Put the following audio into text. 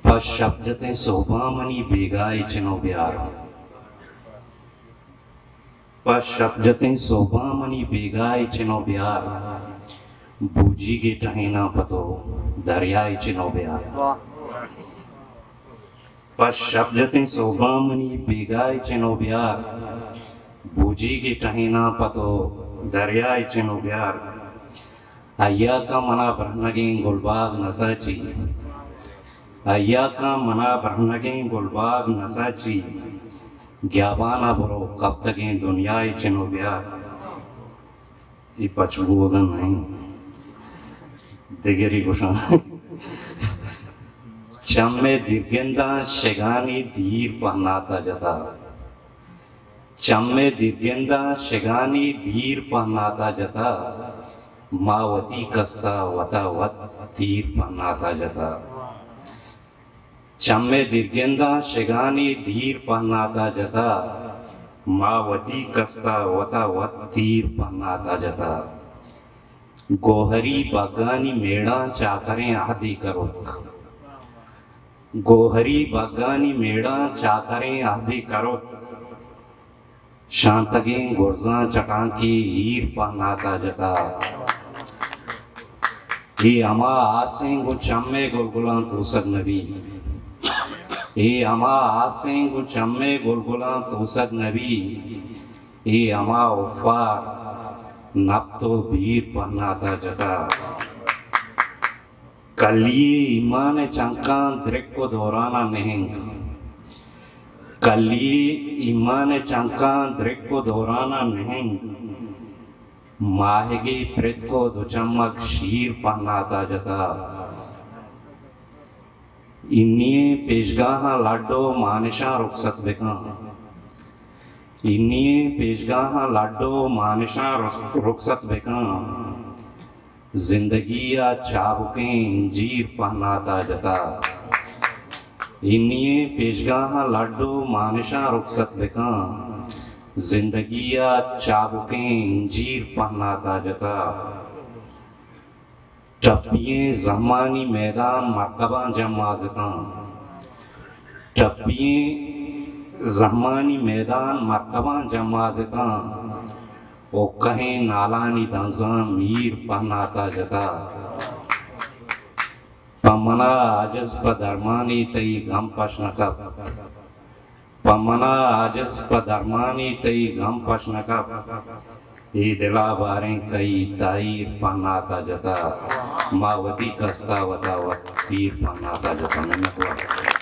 पशब्दते शोभामणि बेगाय चिनो ब्यार पशब्दते शोभामणि बेगाय चिनो ब्यार बूजी के टहेना पतो दरियाय चिनो ब्यार पशब्दते शोभामणि बेगाय चिनो ब्यार बूजी के टहेना पतो दरियाय चिनो ब्यार अय्या का मना बरनगें गुलबाग नसाची अय्या का मना बरनगें गुलबाग नसाची ग्याबाना बरो कब तकें दुनियाई चिनो ब्यार ये पचबूगन नहीं दिगरी कुशा चम्मे दिर्गेंदा शेगानी धीर पहनाता जता चम्मे दिर्गेंदा शेगानी धीर पहनाता जता मावती कस्ता वता वत तीर पहनाता जता चम्मे दिर्गेंदा शेगानी धीर पहनाता जता मावती कस्ता वता वत तीर पहनाता जता गोहरी बागानी मेड़ा चाकरें आदि करोत गोहरी बागानी मेड़ा चाकरें आदि करोत शांतगें गुर्जा चटांकी हीर पहनाता जता ये अमा आसें गु चम्मे गुलगुलां तूसक नबी ये अमा आसें गु चम्मे गुलगुलां तूसक नबी ये अमा उफ़ार नब तो भीर पहनाता जता कलिए ईमान चंका द्रिक को दोहराना नहीं कलिए ईमान चंका द्रिक को दोहराना नहीं माहेगे प्रेत को दो चमक शीर पहनाता जता इन्निए पेशगाहा लाडो मानिशा रुखसत बेका इन्निए पेशगाहा लाडो मानिशा रुखसत बेका जिंदगी या चाबुकें इंजीर पहनाता जता इन्निए पेशगाहा लाडो मानिशा रुखसत बेका जिंदगी या चाबुकें इंजीर पहनाता जता टप्पिये ज़मानी मैदान मरकबा जमाजता टप्पिये ज़मानी मैदान मरकबा जमाजता ओ कहें नालानी दाज़ा मीर पहनाता जता पमना आजज़ पदरमानी तई गम पशनकब पमना आजज़ पदरमानी तई गम पशनकब ये दिला बारें कई ताईर पहनाता जता मावती कस्ता वता वत तीर पहनाता जता।